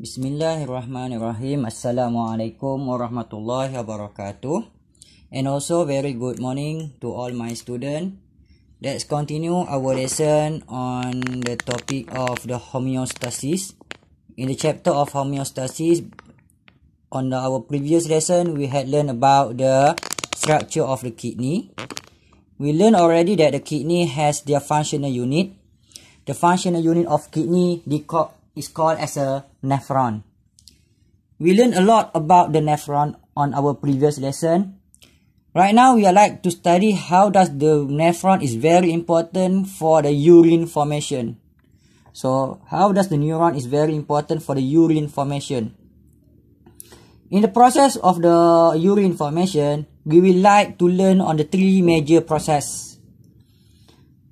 Bismillahirrahmanirrahim. Assalamualaikum warahmatullahi wabarakatuh. And also very good morning to all my students. Let's continue our lesson on the topic of the homeostasis. In the chapter of homeostasis, on our previous lesson, we had learned about the structure of the kidney. We learned already that the kidney has their functional unit. The functional unit of kidney is called as a nephron. We learned a lot about the nephron on our previous lesson. Right now, we are like to study how does the nephron is very important for the urine formation. So, how does the neuron is very important for the urine formation? In the process of the urine formation, we will like to learn on the three major process.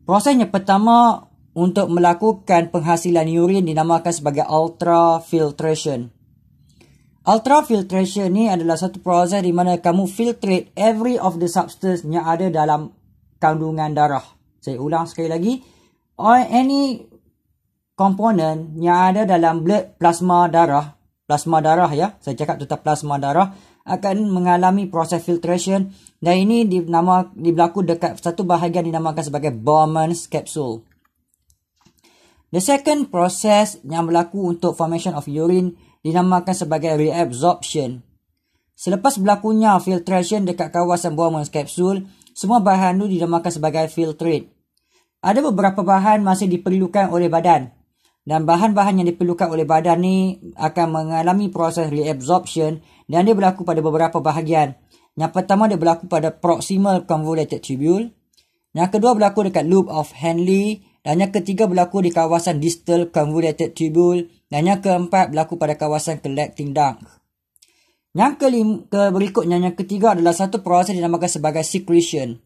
Proses yang pertama untuk melakukan penghasilan urin dinamakan sebagai ultrafiltration. Ultrafiltration ni adalah satu proses di mana kamu filtrate every of the substance yang ada dalam kandungan darah. Saya ulang sekali lagi. Any component yang ada dalam blood plasma darah ya, saya cakap tentang plasma darah, akan mengalami proses filtration, dan ini berlaku dekat satu bahagian dinamakan sebagai Bowman's capsule. The second process yang berlaku untuk formation of urine dinamakan sebagai reabsorption. Selepas berlakunya filtration dekat kawasan Bowman's capsule, semua bahan itu dinamakan sebagai filtrate. Ada beberapa bahan masih diperlukan oleh badan, dan bahan-bahan yang diperlukan oleh badan ni akan mengalami proses reabsorption, dan dia berlaku pada beberapa bahagian. Yang pertama, dia berlaku pada proximal convoluted tubule. Yang kedua, berlaku dekat loop of Henle. Dan yang ketiga, berlaku di kawasan distal convoluted tubule. Dan yang keempat, berlaku pada kawasan collecting duct. Yang berikutnya, yang ketiga adalah satu proses dinamakan sebagai secretion.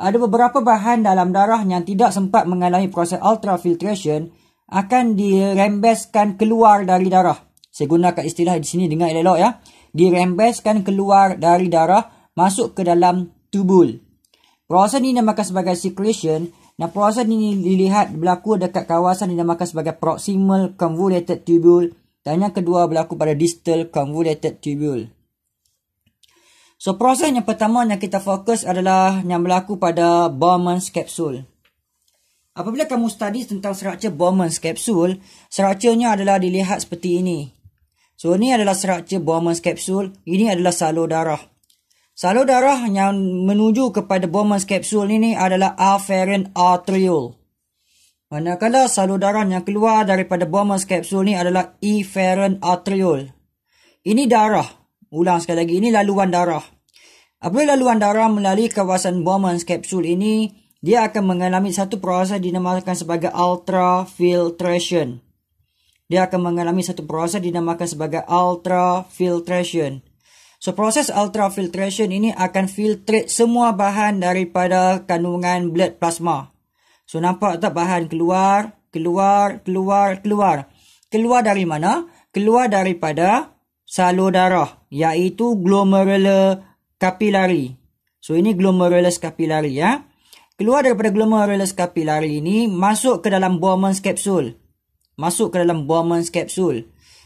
Ada beberapa bahan dalam darah yang tidak sempat mengalami proses ultrafiltration akan dirembeskan keluar dari darah. Saya gunakan istilah di sini, dengar elok ya. Dirembeskan keluar dari darah masuk ke dalam tubul. Proses ini dinamakan sebagai secretion, dan proses ini dilihat berlaku dekat kawasan dinamakan sebagai proximal convoluted tubule, dan yang kedua berlaku pada distal convoluted tubule. So proses yang pertama yang kita fokus adalah yang berlaku pada Bowman's capsule. Apabila kamu study tentang struktur Bowman's capsule, strukturnya adalah dilihat seperti ini. So, ini adalah struktur Bowman's capsule. Ini adalah salur darah. Salur darah yang menuju kepada Bowman's capsule ini adalah afferent arteriole. Manakala salur darah yang keluar daripada Bowman's capsule ini adalah efferent arteriole. Ini darah. Ulang sekali lagi, ini laluan darah. Apabila laluan darah melalui kawasan Bowman's capsule ini, dia akan mengalami satu proses dinamakan sebagai ultrafiltration. Dia akan mengalami satu proses dinamakan sebagai ultrafiltration. So, proses ultrafiltration ini akan filtrate semua bahan daripada kandungan blood plasma. So, nampak tak bahan keluar. Keluar dari mana? Keluar daripada salur darah, iaitu glomerular capillary. So, ini glomerulus capillary ya. Keluar daripada glomerulus capillary ini, masuk ke dalam Bowman's capsule.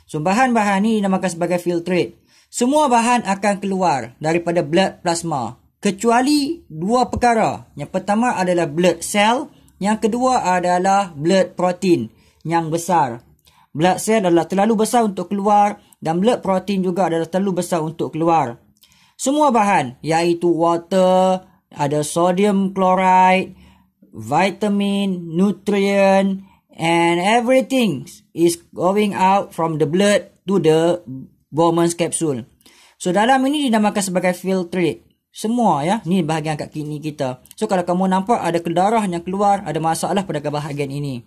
So, bahan-bahan ini dinamakan sebagai filtrate. Semua bahan akan keluar daripada blood plasma, kecuali dua perkara. Yang pertama adalah blood cell, yang kedua adalah blood protein yang besar. Blood cell adalah terlalu besar untuk keluar, dan blood protein juga adalah terlalu besar untuk keluar. Semua bahan, iaitu water, ada sodium chloride, vitamin, nutrient, and everything is going out from the blood to the Bowman's capsule. So, dalam ini dinamakan sebagai filtrate. Semua ya, ni bahagian kat kidney kita. So, kalau kamu nampak ada darah yang keluar, ada masalah pada bahagian ini.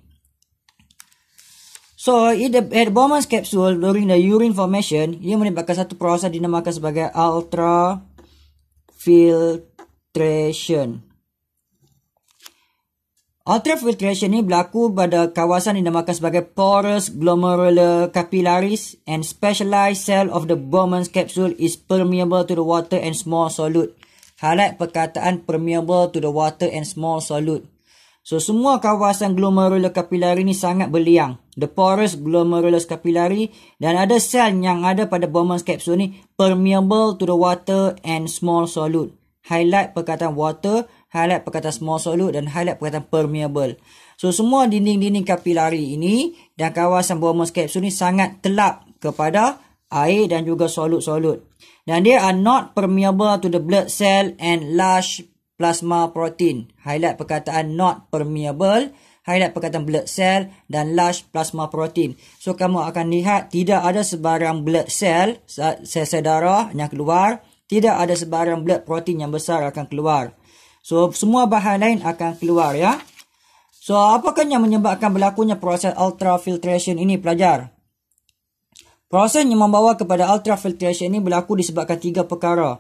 So, at Bowman's capsule, during the urine formation, ia menyebabkan satu proses dinamakan sebagai ultrafiltration. Ultrafiltration ini berlaku pada kawasan yang dinamakan sebagai porous glomerular capillaries, and specialized cell of the Bowman's capsule is permeable to the water and small solute. Highlight perkataan permeable to the water and small solute. So, semua kawasan glomerular capillary ni sangat berliang. The porous glomerulus capillary, dan ada sel yang ada pada Bowman's capsule ni permeable to the water and small solute. Highlight perkataan water, highlight perkataan small solute dan highlight perkataan permeable. So, semua dinding-dinding kapilari ini dan kawasan Bowman's capsule ni sangat telap kepada air dan juga solut-solut. Dan dia are not permeable to the blood cell and large plasma protein. Highlight perkataan not permeable, highlight perkataan blood cell dan large plasma protein. So, kamu akan lihat tidak ada sebarang blood cell, sel-sel darah yang keluar. Tidak ada sebarang blood protein yang besar akan keluar. So, semua bahan lain akan keluar, ya. So, apakah yang menyebabkan berlakunya proses ultrafiltration ini, pelajar? Proses yang membawa kepada ultrafiltration ini berlaku disebabkan 3 perkara.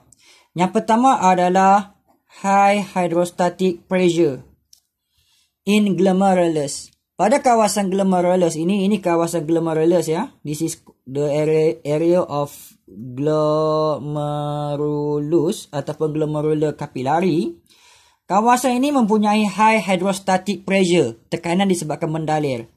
Yang pertama adalah high hydrostatic pressure in glomerulus. Pada kawasan glomerulus ini kawasan glomerulus, ya. This is the area of glomerulus ataupun glomerular capillary. Kawasan ini mempunyai high hydrostatic pressure, tekanan disebabkan mendalir.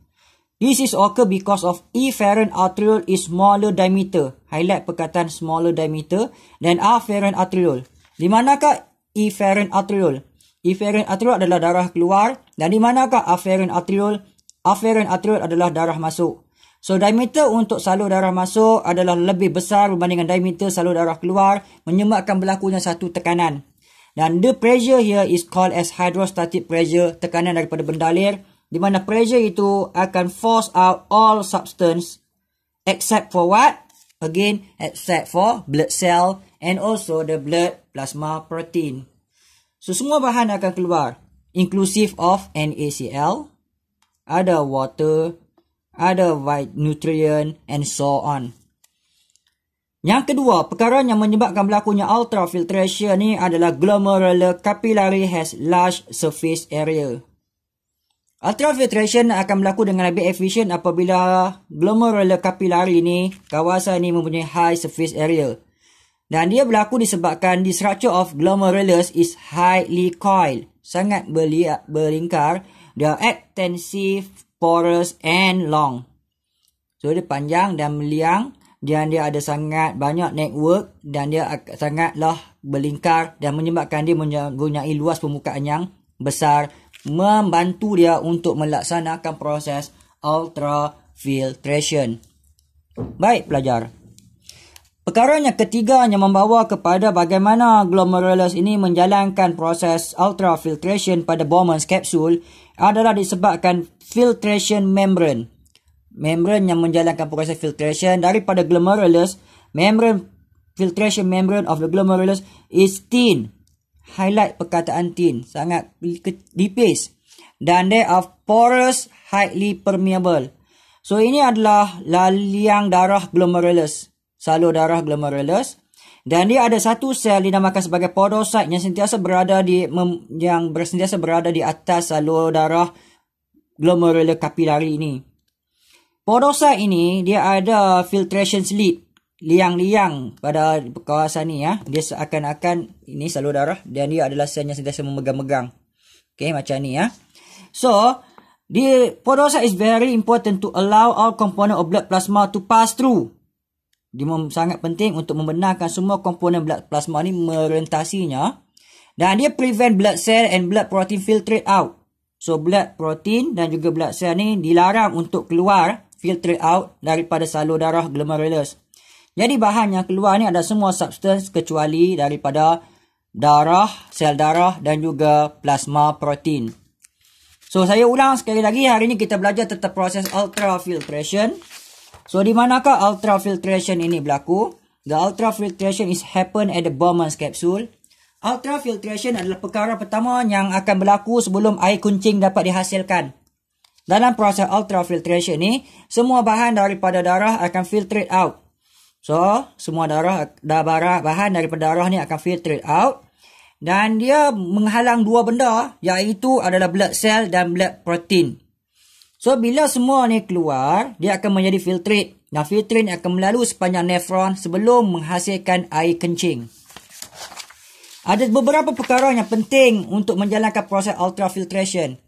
This is occur because of efferent arteriole is smaller diameter. Highlight perkataan smaller diameter dan afferent arteriole. Di manakah efferent arteriole? Efferent arteriole adalah darah keluar, dan di manakah afferent arteriole? Afferent arteriole adalah darah masuk. So, diameter untuk salur darah masuk adalah lebih besar berbandingkan diameter salur darah keluar, menyebabkan berlakunya satu tekanan. Dan the pressure here is called as hydrostatic pressure, tekanan daripada mendalir, di mana pressure itu akan force out all substance except for what? Again, except for blood cell and also the blood plasma protein. So, semua bahan akan keluar, inclusive of NaCl, ada water, ada nutrient and so on. Yang kedua, perkara yang menyebabkan berlakunya ultrafiltration ni adalah glomerular capillary has large surface area. Ultrafiltration akan berlaku dengan lebih efisien apabila glomerular capillary ni, kawasan ni mempunyai high surface area. Dan dia berlaku disebabkan the structure of glomerulus is highly coiled, sangat berlingkar. They are extensive, porous and long. So, dia panjang dan meliang, dan dia ada sangat banyak network, dan dia sangatlah berlingkar dan menyebabkan dia mempunyai luas permukaan yang besar, membantu dia untuk melaksanakan proses ultrafiltration. Baik, pelajar. Perkara yang ketiga yang membawa kepada bagaimana glomerulus ini menjalankan proses ultrafiltration pada Bowman's capsule adalah disebabkan filtration membrane. Membrane yang menjalankan proses filtration daripada glomerulus, filtration membrane of the glomerulus is thin. Highlight perkataan thin, sangat tipis. Dan they are porous, highly permeable. So, ini adalah liang darah glomerulus, salur darah glomerulus. Dan dia ada satu sel dinamakan sebagai podocyte yang sentiasa berada di atas salur darah glomerular capillary ini. Podocyte ini dia ada filtration slit, liang-liang pada kawasan ni, ya. Dia seakan-akan ini salur darah dan dia adalah sel yang sentiasa memegang-megang. Okay, macam ni, ya. So, the podocyte is very important to allow all component of blood plasma to pass through. Dia sangat penting untuk membenarkan semua komponen blood plasma ni merentasinya. Dan dia prevent blood cell and blood protein filtrate out. So, blood protein dan juga blood cell ni dilarang untuk keluar, filtrate out daripada salur darah glomerulus. Jadi, bahan yang keluar ni ada semua substance kecuali daripada darah, sel darah dan juga plasma protein. So, saya ulang sekali lagi. Hari ini kita belajar tentang proses ultrafiltration. So, di manakah ultrafiltration ini berlaku? The ultrafiltration is happen at the Bowman's capsule. Ultrafiltration adalah perkara pertama yang akan berlaku sebelum air kencing dapat dihasilkan. Dalam proses ultrafiltration ni, semua bahan daripada darah akan filtrate out. So, semua bahan daripada darah ni akan filtrate out. Dan dia menghalang dua benda, iaitu adalah blood cell dan blood protein. So, bila semua ni keluar, dia akan menjadi filtrate. Dan filtrate ni akan melalui sepanjang nefron sebelum menghasilkan air kencing. Ada beberapa perkara yang penting untuk menjalankan proses ultrafiltration.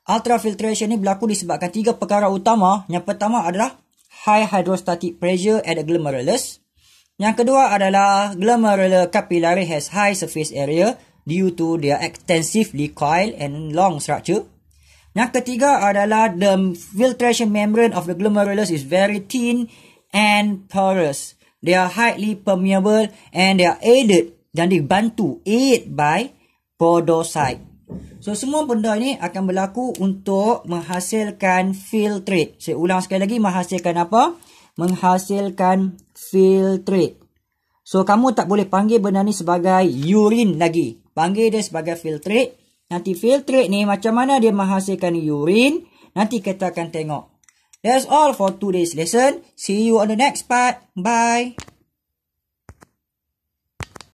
Ultrafiltration ni berlaku disebabkan 3 perkara utama. Yang pertama adalah high hydrostatic pressure at the glomerulus. Yang kedua adalah glomerular capillary has high surface area due to their extensively coiled and long structure. Yang ketiga adalah the filtration membrane of the glomerulus is very thin and porous. They are highly permeable and they are aided dan dibantu by podocyte. So semua benda ni akan berlaku untuk menghasilkan filtrate. Saya ulang sekali lagi, menghasilkan apa? Menghasilkan filtrate. So kamu tak boleh panggil benda ni sebagai urine lagi. Panggil dia sebagai filtrate. Nanti filtrate ni macam mana dia menghasilkan urine, nanti kita akan tengok. That's all for today's lesson. See you on the next part. Bye.